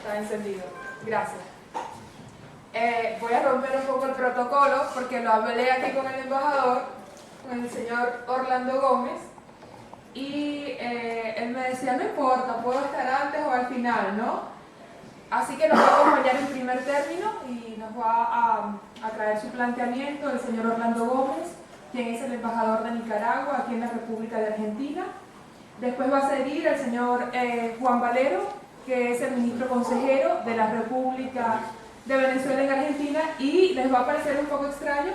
Está encendido. Gracias. Voy a romper un poco el protocolo porque lo hablé aquí con el embajador, con el señor Orlando Gómez, y él me decía, no importa, puedo estar antes o al final, ¿no? Así que nos va a acompañar en primer término y nos va a traer su planteamiento el señor Orlando Gómez, quien es el embajador de Nicaragua aquí en la República de Argentina. Después va a seguir el señor Juan Valero, que es el ministro consejero de la República de Venezuela en Argentina, y les va a parecer un poco extraño,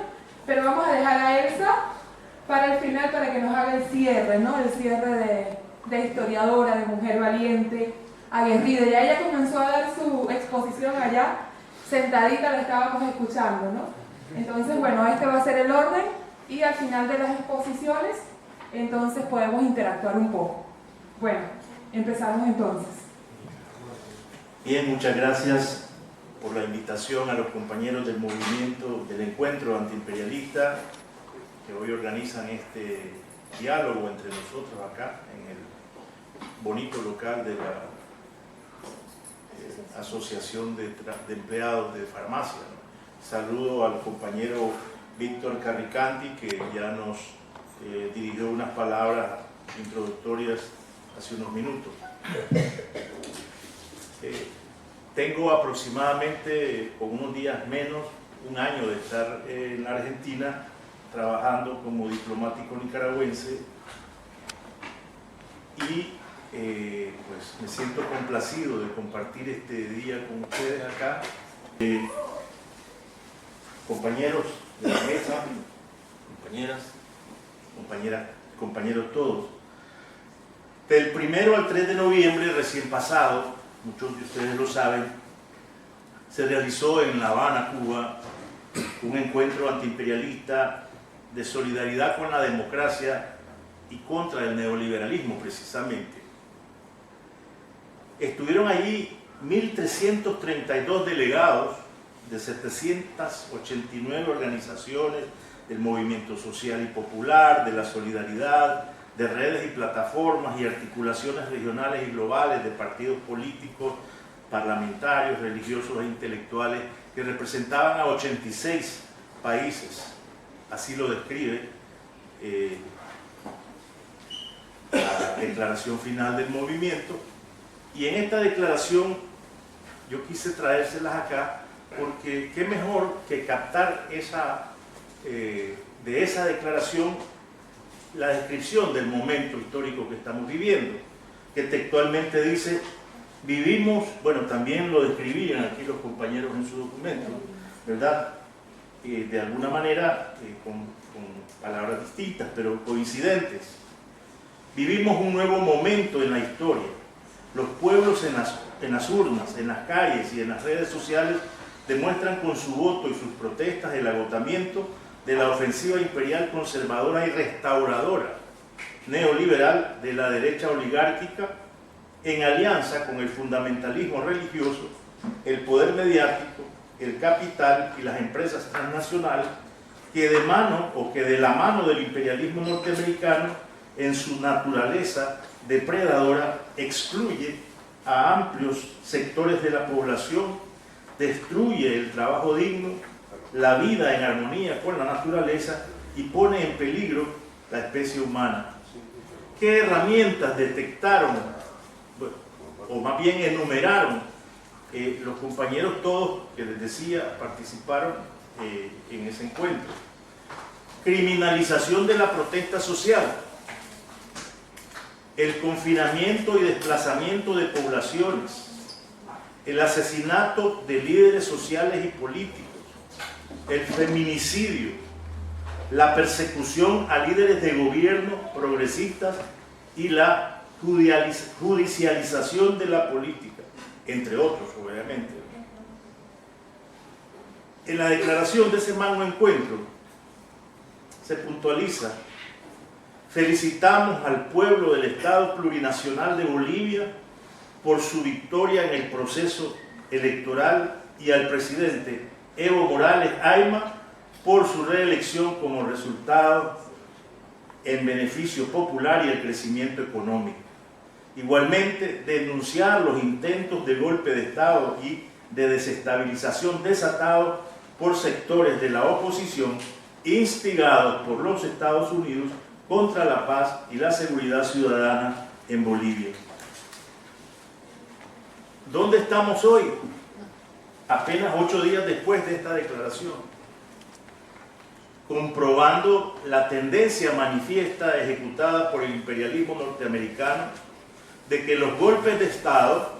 pero vamos a dejar a Elsa para el final para que nos haga el cierre, ¿no? El cierre de historiadora, de mujer valiente, aguerrida. Ya ella comenzó a dar su exposición allá, sentadita la estábamos escuchando, ¿no? Entonces, bueno, este va a ser el orden y al final de las exposiciones, entonces podemos interactuar un poco. Bueno, empezamos entonces. Bien, muchas gracias por la invitación a los compañeros del movimiento del encuentro antiimperialista que hoy organizan este diálogo entre nosotros acá en el bonito local de la Asociación de Empleados de Farmacia, ¿no? Saludo al compañero Víctor Carricanti, que ya nos dirigió unas palabras introductorias hace unos minutos. Tengo aproximadamente, con unos días menos, un año de estar en la Argentina trabajando como diplomático nicaragüense y pues me siento complacido de compartir este día con ustedes acá. Compañeros de la mesa, compañeros todos. Del 1 al 3 de noviembre recién pasado, muchos de ustedes lo saben, se realizó en La Habana, Cuba, un encuentro antiimperialista de solidaridad con la democracia y contra el neoliberalismo, precisamente. Estuvieron allí 1.332 delegados de 789 organizaciones del movimiento social y popular, de la solidaridad, de redes y plataformas y articulaciones regionales y globales de partidos políticos, parlamentarios, religiosos e intelectuales que representaban a 86 países. Así lo describe la declaración final del movimiento. Y en esta declaración yo quise traérselas acá porque qué mejor que captar de esa declaración la descripción del momento histórico que estamos viviendo, que textualmente dice: vivimos, bueno, también lo describían aquí los compañeros en su documento, ¿verdad? De alguna manera con palabras distintas, pero coincidentes. Vivimos un nuevo momento en la historia. Los pueblos en las urnas, en las calles y en las redes sociales demuestran con su voto y sus protestas el agotamiento de la ofensiva imperial conservadora y restauradora neoliberal de la derecha oligárquica en alianza con el fundamentalismo religioso, el poder mediático, el capital y las empresas transnacionales que de la mano del imperialismo norteamericano en su naturaleza depredadora excluye a amplios sectores de la población, destruye el trabajo digno, la vida en armonía con la naturaleza y pone en peligro la especie humana. ¿Qué herramientas detectaron, o más bien enumeraron, los compañeros todos que les decía participaron en ese encuentro? Criminalización de la protesta social, el confinamiento y desplazamiento de poblaciones, el asesinato de líderes sociales y políticos, el feminicidio, la persecución a líderes de gobierno progresistas y la judicialización de la política, entre otros, obviamente. En la declaración de ese magno encuentro se puntualiza: felicitamos al pueblo del Estado Plurinacional de Bolivia por su victoria en el proceso electoral y al presidente Evo Morales Ayma por su reelección como resultado en beneficio popular y el crecimiento económico. Igualmente, denunciar los intentos de golpe de Estado y de desestabilización desatados por sectores de la oposición instigados por los Estados Unidos contra la paz y la seguridad ciudadana en Bolivia. ¿Dónde estamos hoy? Apenas 8 días después de esta declaración, comprobando la tendencia manifiesta ejecutada por el imperialismo norteamericano de que los golpes de Estado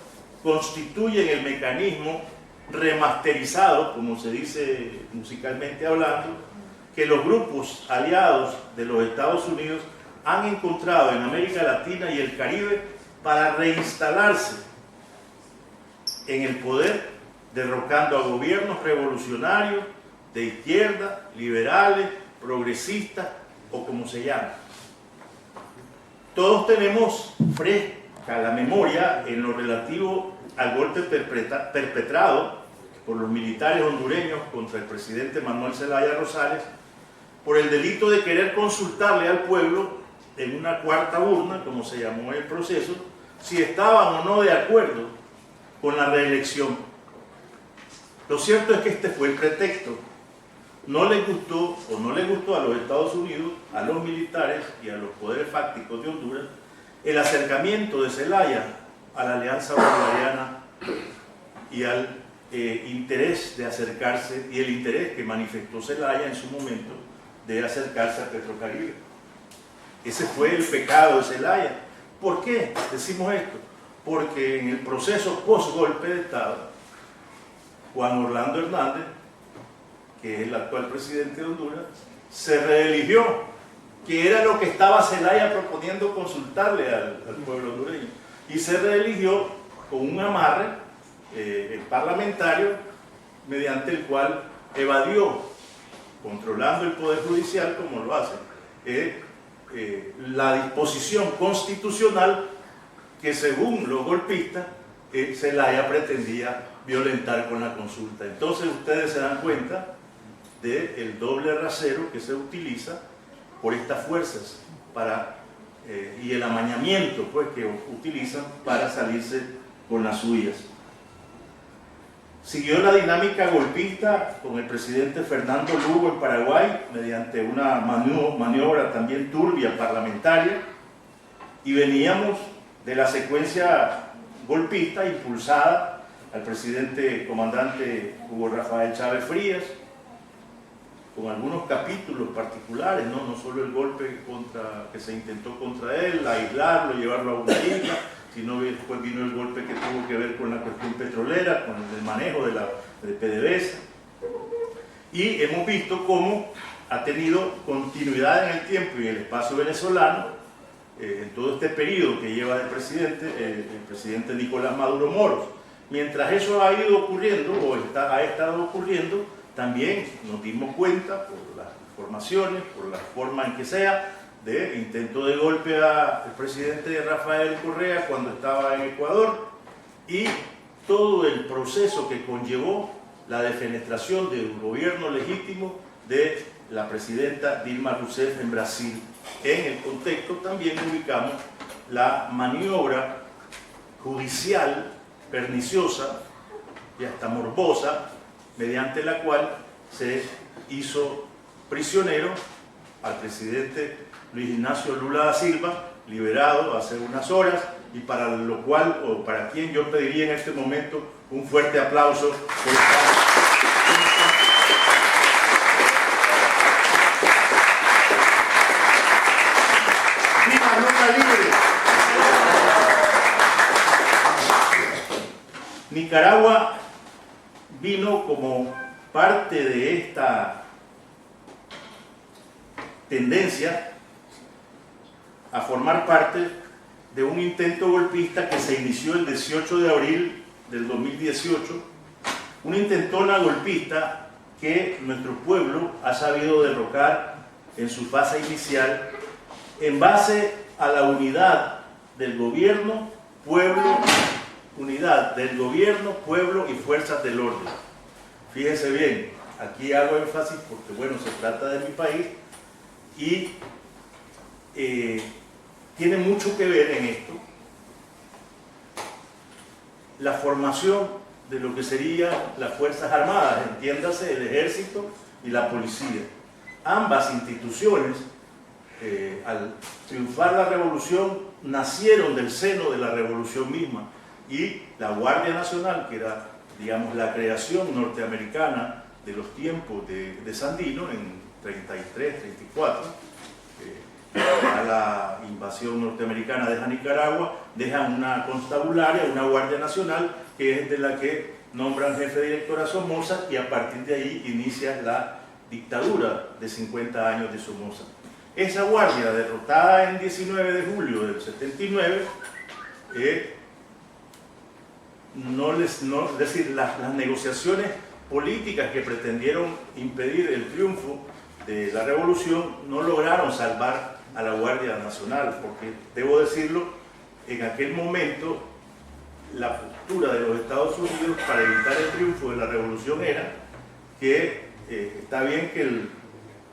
constituyen el mecanismo remasterizado, como se dice musicalmente hablando, que los grupos aliados de los Estados Unidos han encontrado en América Latina y el Caribe para reinstalarse en el poder, derrocando a gobiernos revolucionarios de izquierda, liberales, progresistas o como se llama. Todos tenemos fresca la memoria en lo relativo al golpe perpetrado por los militares hondureños contra el presidente Manuel Zelaya Rosales por el delito de querer consultarle al pueblo en una cuarta urna, como se llamó el proceso, si estaban o no de acuerdo con la reelección. Lo cierto es que este fue el pretexto. No les gustó o no les gustó a los Estados Unidos, a los militares y a los poderes fácticos de Honduras el acercamiento de Zelaya a la Alianza Bolivariana y al interés de acercarse, y el interés que manifestó Zelaya en su momento de acercarse a Petrocaribe. Ese fue el pecado de Zelaya. ¿Por qué decimos esto? Porque en el proceso post-golpe de Estado, Juan Orlando Hernández, que es el actual presidente de Honduras, se reeligió, que era lo que estaba Zelaya proponiendo consultarle al pueblo hondureño, y se reeligió con un amarre parlamentario mediante el cual evadió, controlando el Poder Judicial como lo hace, la disposición constitucional que según los golpistas Zelaya pretendía violentar con la consulta. Entonces ustedes se dan cuenta del doble rasero que se utiliza por estas fuerzas para, y el amañamiento pues, que utilizan para salirse con las suyas. Siguió la dinámica golpista con el presidente Fernando Lugo en Paraguay mediante una maniobra también turbia parlamentaria, y veníamos de la secuencia golpista impulsada al presidente comandante Hugo Rafael Chávez Frías, con algunos capítulos particulares, no solo el golpe que se intentó contra él, aislarlo, llevarlo a una isla, sino después vino el golpe que tuvo que ver con la cuestión petrolera, con el manejo de PDVSA. Y hemos visto cómo ha tenido continuidad en el tiempo y en el espacio venezolano, en todo este periodo que lleva de presidente, el presidente Nicolás Maduro Moros. Mientras eso ha ido ocurriendo, o ha estado ocurriendo, también nos dimos cuenta, por las informaciones, por la forma en que sea, de intento de golpe al presidente Rafael Correa cuando estaba en Ecuador, y todo el proceso que conllevó la defenestración del gobierno legítimo de la presidenta Dilma Rousseff en Brasil. En el contexto también ubicamos la maniobra judicial perniciosa y hasta morbosa, mediante la cual se hizo prisionero al presidente Luis Ignacio Lula da Silva, liberado hace unas horas, y para lo cual, o para quien yo pediría en este momento un fuerte aplauso por estar. ¡Viva Lula libre! Nicaragua vino como parte de esta tendencia a formar parte de un intento golpista que se inició el 18 de abril del 2018, una intentona golpista que nuestro pueblo ha sabido derrocar en su fase inicial en base a la unidad del gobierno, pueblo, y fuerzas del orden. Fíjense bien, aquí hago énfasis porque, bueno, se trata de mi país y tiene mucho que ver en esto la formación de lo que serían las Fuerzas Armadas, entiéndase el Ejército y la Policía. Ambas instituciones, al triunfar la Revolución, nacieron del seno de la Revolución misma, y la Guardia Nacional, que era, digamos, la creación norteamericana de los tiempos de Sandino, en 33, 34, a la invasión norteamericana deja Nicaragua, dejan una constabularia, una Guardia Nacional, que es de la que nombran jefe director a Somoza, y a partir de ahí inicia la dictadura de 50 años de Somoza. Esa guardia, derrotada en 19 de julio del 79, es decir, las negociaciones políticas que pretendieron impedir el triunfo de la revolución no lograron salvar a la Guardia Nacional, porque, debo decirlo, en aquel momento la postura de los Estados Unidos para evitar el triunfo de la revolución era que está bien que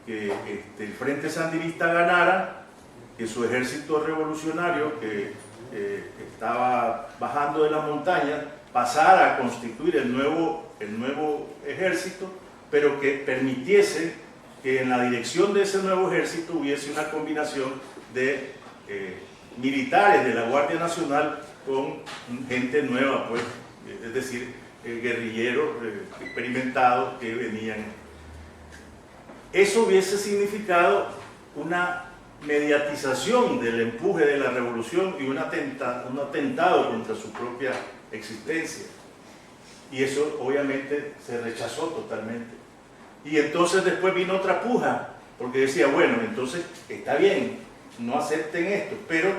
el Frente Sandinista ganara, que su ejército revolucionario, que estaba bajando de las montañas, pasara a constituir el nuevo ejército, pero que permitiese que en la dirección de ese nuevo ejército hubiese una combinación de militares de la Guardia Nacional con gente nueva, pues, es decir, guerrilleros experimentados que venían. Eso hubiese significado una mediatización del empuje de la revolución y un atentado contra su propia existencia. Y eso obviamente se rechazó totalmente. Y entonces después vino otra puja, porque decía, bueno, entonces está bien, no acepten esto, pero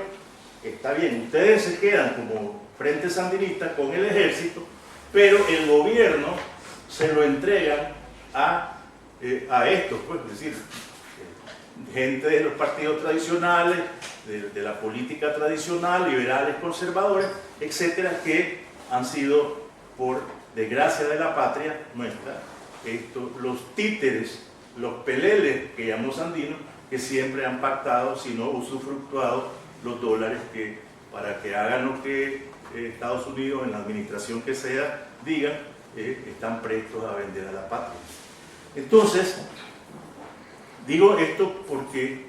está bien, ustedes se quedan como Frente Sandinista con el ejército, pero el gobierno se lo entregan a estos, pues, es decir, gente de los partidos tradicionales, de la política tradicional, liberales, conservadores, etcétera, que han sido, por desgracia de la patria nuestra, los títeres, los peleles que llamó Sandino, que siempre han pactado, si no usufructuado, los dólares para que hagan lo que Estados Unidos, en la administración que sea, digan, están prestos a vender a la patria. Entonces, digo esto porque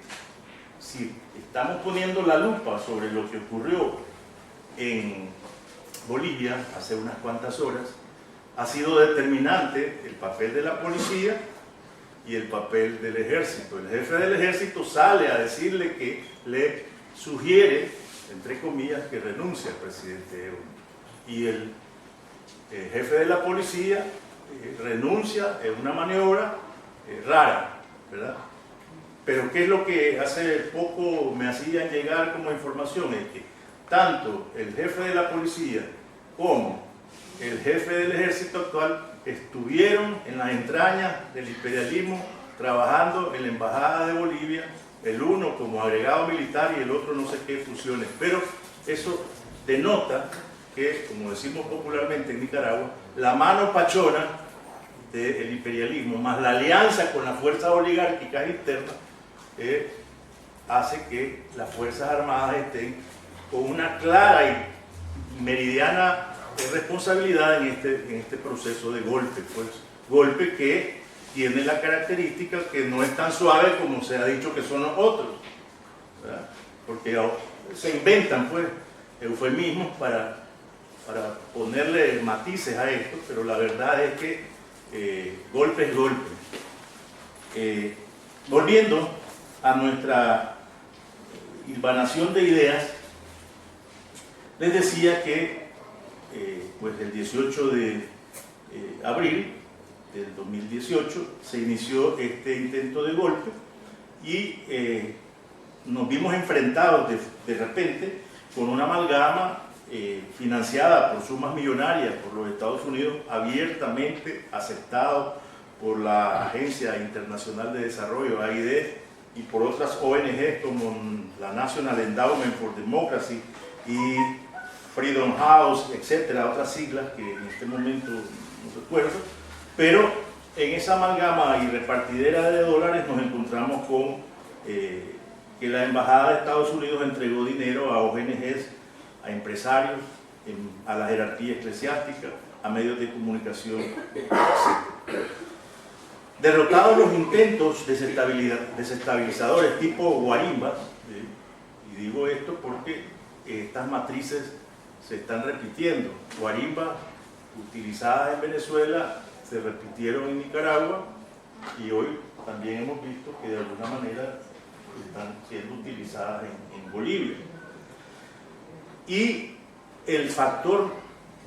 si estamos poniendo la lupa sobre lo que ocurrió en Bolivia hace unas cuantas horas, ha sido determinante el papel de la policía y el papel del ejército. El jefe del ejército sale a decirle que le sugiere, entre comillas, que renuncie al presidente Evo. Y el jefe de la policía renuncia en una maniobra rara, ¿verdad? Pero ¿qué es lo que hace poco me hacían llegar como información? Es que tanto el jefe de la policía como el jefe del ejército actual estuvieron en las entrañas del imperialismo trabajando en la embajada de Bolivia, el uno como agregado militar y el otro no sé qué funciones, pero eso denota que, como decimos popularmente en Nicaragua, la mano pachona del imperialismo más la alianza con las fuerzas oligárquicas internas hace que las Fuerzas Armadas estén con una clara y meridiana responsabilidad en este proceso de golpe, pues, golpe que tiene la característica que no es tan suave como se ha dicho que son los otros, ¿verdad? Porque se inventan, pues, eufemismos para ponerle matices a esto, pero la verdad es que golpe es golpe. Volviendo a nuestra hilvanación de ideas, les decía que pues el 18 de abril del 2018 se inició este intento de golpe y nos vimos enfrentados de repente con una amalgama financiada por sumas millonarias por los Estados Unidos, abiertamente aceptado por la Agencia Internacional de Desarrollo, AID, y por otras ONGs como la National Endowment for Democracy y Freedom House, etcétera, otras siglas que en este momento no recuerdo, pero en esa amalgama y repartidera de dólares nos encontramos con que la Embajada de Estados Unidos entregó dinero a ONGs, a empresarios, a la jerarquía eclesiástica, a medios de comunicación, etc. Derrotados los intentos desestabilizadores tipo guarimbas, y digo esto porque estas matrices se están repitiendo. Guarimbas utilizadas en Venezuela se repitieron en Nicaragua y hoy también hemos visto que de alguna manera están siendo utilizadas en Bolivia. Y el factor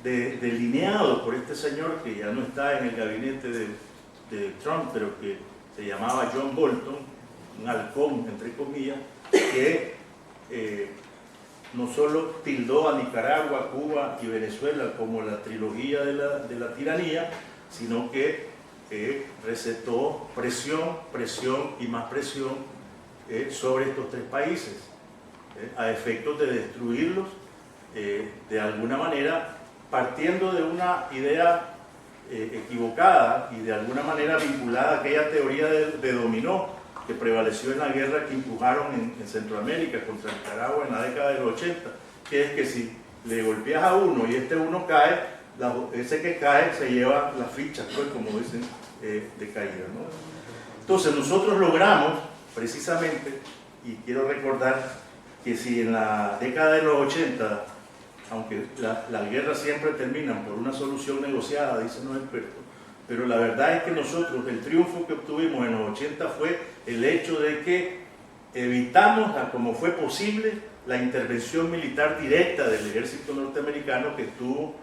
delineado por este señor, que ya no está en el gabinete de Trump, pero que se llamaba John Bolton, un halcón entre comillas, que no solo tildó a Nicaragua, Cuba y Venezuela como la trilogía de la tiranía, sino que recetó presión, presión y más presión sobre estos tres países, a efectos de destruirlos de alguna manera, partiendo de una idea equivocada y de alguna manera vinculada a aquella teoría de dominó que prevaleció en la guerra que empujaron en Centroamérica contra Nicaragua en la década de los 80, que es que si le golpeas a uno y este uno cae, ese que cae se lleva las fichas, pues, como dicen, de caída, ¿no? Entonces nosotros logramos precisamente, y quiero recordar que si en la década de los 80, aunque las guerras siempre terminan por una solución negociada, dicen los expertos, pero la verdad es que nosotros, el triunfo que obtuvimos en los 80 fue el hecho de que evitamos, como fue posible, la intervención militar directa del ejército norteamericano, que estuvo,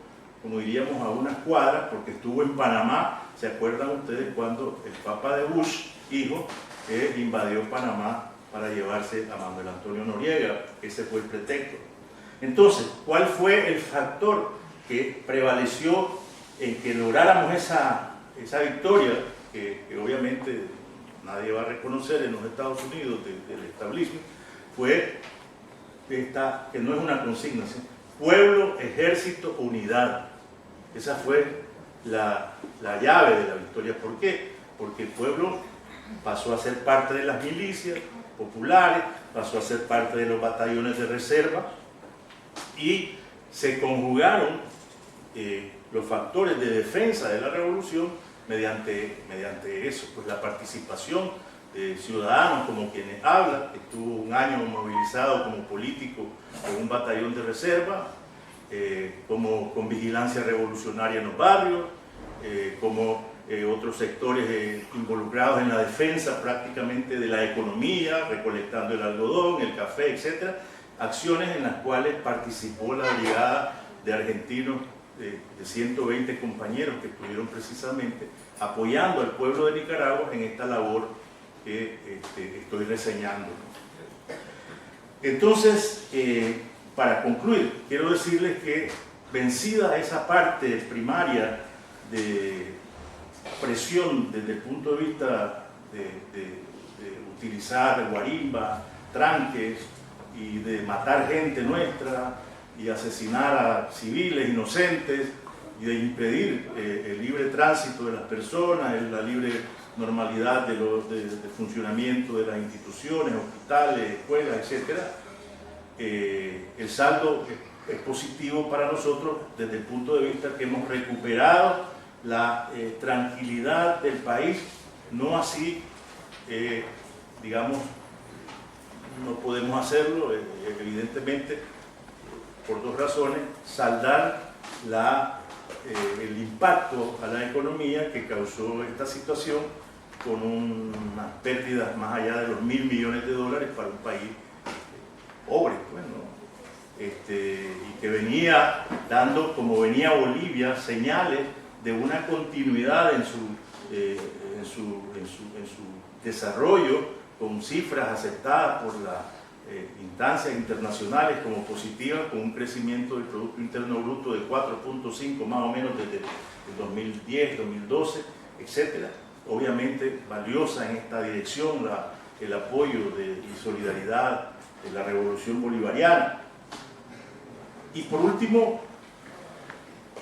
como diríamos, a unas cuadras, porque estuvo en Panamá. ¿Se acuerdan ustedes cuando el Papa de Bush, hijo, invadió Panamá para llevarse a Manuel Antonio Noriega? Ese fue el pretexto. Entonces, ¿cuál fue el factor que prevaleció en que lográramos esa victoria, que obviamente nadie va a reconocer en los Estados Unidos del establishment? Fue esta, que no es una consigna, ¿sí? Pueblo, ejército, unidad. Esa fue la llave de la victoria. ¿Por qué? Porque el pueblo pasó a ser parte de las milicias populares, pasó a ser parte de los batallones de reserva, y se conjugaron los factores de defensa de la revolución mediante eso, pues la participación de ciudadanos como quienes hablan, que estuvo un año movilizado como político en un batallón de reserva, como con vigilancia revolucionaria en los barrios, como otros sectores involucrados en la defensa prácticamente de la economía, recolectando el algodón, el café, etc. Acciones en las cuales participó la brigada de argentinos de 120 compañeros que estuvieron precisamente apoyando al pueblo de Nicaragua en esta labor que estoy reseñando. Entonces, para concluir, quiero decirles que vencida esa parte primaria de presión desde el punto de vista de utilizar guarimba, tranques y de matar gente nuestra y asesinar a civiles inocentes y de impedir el libre tránsito de las personas, la libre normalidad de funcionamiento de las instituciones, hospitales, escuelas, etc. El saldo es positivo para nosotros desde el punto de vista que hemos recuperado la tranquilidad del país, no así, digamos, no podemos hacerlo, evidentemente, por dos razones: saldar el impacto a la economía que causó esta situación con unas pérdidas más allá de los $1.000 millones para un país pobre, pues, ¿no? Y que venía dando, como venía Bolivia, señales de una continuidad en su desarrollo, con cifras aceptadas por las instancias internacionales como positivas, con un crecimiento del Producto Interno Bruto de 4.5 más o menos desde el 2010, 2012, etc. Obviamente valiosa en esta dirección el apoyo y solidaridad de la Revolución Bolivariana. Y por último,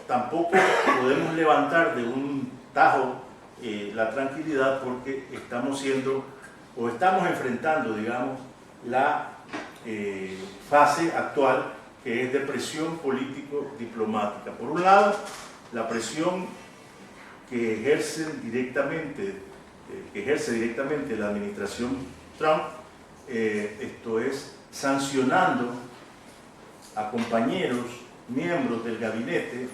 tampoco podemos levantar de un tajo la tranquilidad, porque estamos enfrentando, digamos, la fase actual que es de presión político-diplomática. Por un lado, la presión que ejerce directamente la administración Trump, esto es, sancionando a compañeros, miembros del gabinete,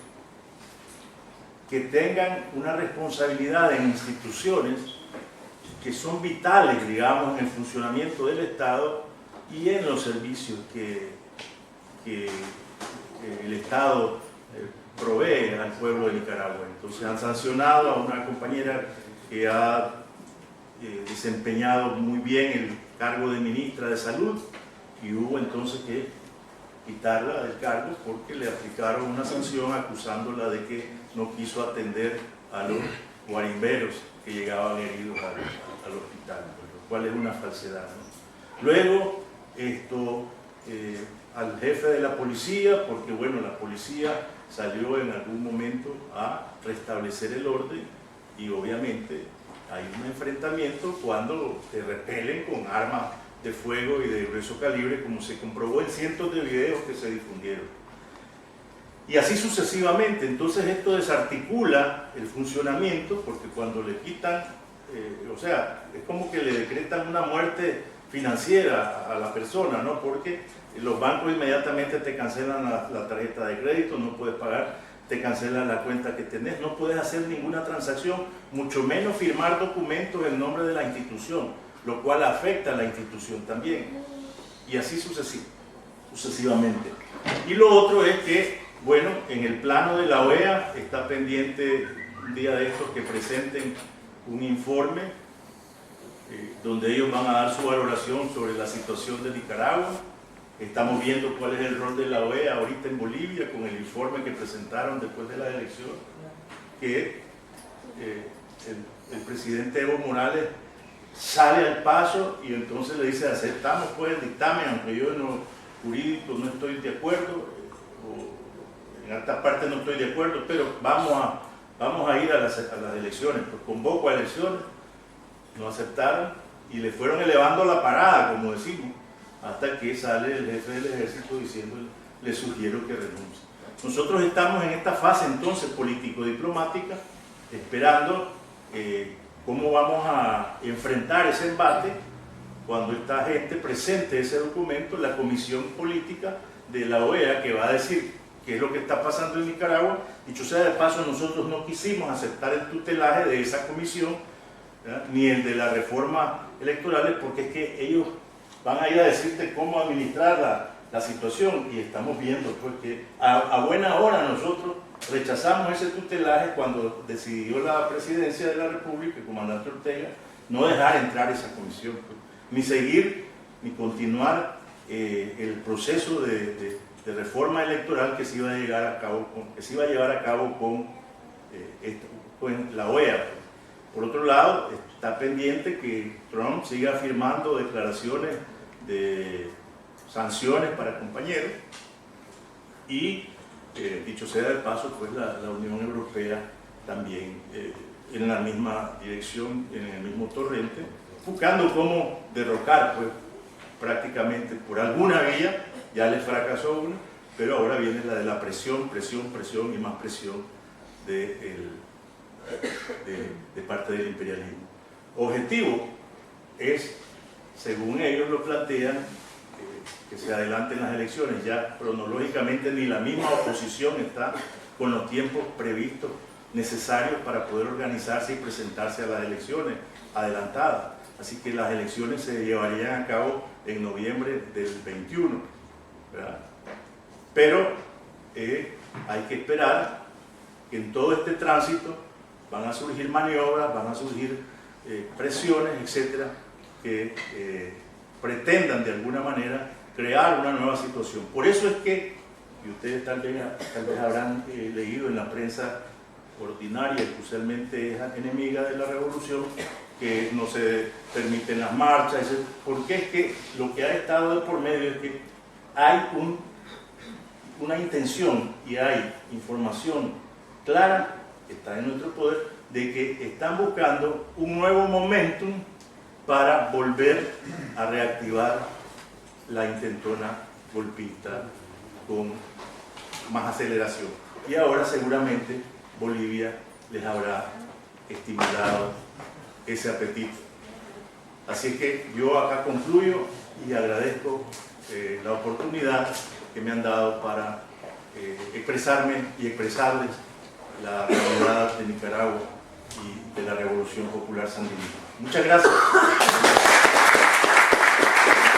que tengan una responsabilidad en instituciones que son vitales, digamos, en el funcionamiento del Estado y en los servicios que el Estado provee al pueblo de Nicaragua. Entonces han sancionado a una compañera que ha desempeñado muy bien el cargo de ministra de Salud y hubo entonces que quitarla del cargo porque le aplicaron una sanción acusándola de que no quiso atender a los guarimberos que llegaban heridos al hospital, lo cual es una falsedad, ¿no? Luego, al jefe de la policía, porque bueno, la policía salió en algún momento a restablecer el orden y obviamente hay un enfrentamiento cuando te repelen con armas de fuego y de grueso calibre, como se comprobó en cientos de videos que se difundieron. Y así sucesivamente. Entonces esto desarticula el funcionamiento, porque cuando le quitan, o sea, es como que le decretan una muerte financiera a la persona, ¿no? Porque los bancos inmediatamente te cancelan la tarjeta de crédito, no puedes pagar, te cancelan la cuenta que tenés, no puedes hacer ninguna transacción, mucho menos firmar documentos en nombre de la institución, lo cual afecta a la institución también. Y así sucesivamente. Y lo otro es que, bueno, en el plano de la OEA está pendiente un día de estos que presenten un informe donde ellos van a dar su valoración sobre la situación de Nicaragua. Estamos viendo cuál es el rol de la OEA ahorita en Bolivia con el informe que presentaron después de la elección, que el presidente Evo Morales sale al paso y entonces le dice: aceptamos pues el dictamen, aunque yo en lo jurídico no estoy de acuerdo, o en altas partes no estoy de acuerdo, pero vamos a ir a las elecciones. Pues convoco a elecciones, no aceptaron y le fueron elevando la parada, como decimos, hasta que sale el jefe del ejército diciendo: le sugiero que renuncie. Nosotros estamos en esta fase entonces político-diplomática, esperando cómo vamos a enfrentar ese embate cuando esta gente presente ese documento, la comisión política de la OEA, que va a decir qué es lo que está pasando en Nicaragua. Dicho sea de paso, nosotros no quisimos aceptar el tutelaje de esa comisión, ¿verdad?, ni el de las reformas electorales, porque es que ellos van a ir a decirte cómo administrar la situación, y estamos viendo pues que a buena hora nosotros rechazamos ese tutelaje cuando decidió la presidencia de la República, el comandante Ortega, no dejar entrar esa comisión, pues, ni seguir ni continuar el proceso de reforma electoral que se iba a llevar a cabo con la OEA. Por otro lado, está pendiente que Trump siga firmando declaraciones de sanciones para compañeros y, dicho sea de paso, pues la Unión Europea también en la misma dirección, en el mismo torrente, buscando cómo derrocar, pues prácticamente por alguna vía. Ya les fracasó una, pero ahora viene la de la presión y más presión de parte del imperialismo. Objetivo es, según ellos lo plantean, que se adelanten las elecciones. Ya cronológicamente ni la misma oposición está con los tiempos previstos necesarios para poder organizarse y presentarse a las elecciones adelantadas. Así que las elecciones se llevarían a cabo en noviembre del 21, ¿verdad? Pero hay que esperar que en todo este tránsito van a surgir maniobras, van a surgir presiones, etcétera, que pretendan de alguna manera crear una nueva situación. Por eso es que, y ustedes tal vez habrán leído en la prensa ordinaria, que usualmente es enemiga de la revolución, que no se permiten las marchas, porque es que lo que ha estado de por medio es que hay una intención y hay información clara, que está en nuestro poder, de que están buscando un nuevo momentum para volver a reactivar la intentona golpista con más aceleración. Y ahora seguramente Bolivia les habrá estimulado ese apetito. Así que yo acá concluyo y agradezco la oportunidad que me han dado para expresarme y expresarles la realidad de Nicaragua y de la Revolución Popular Sandinista. Muchas gracias.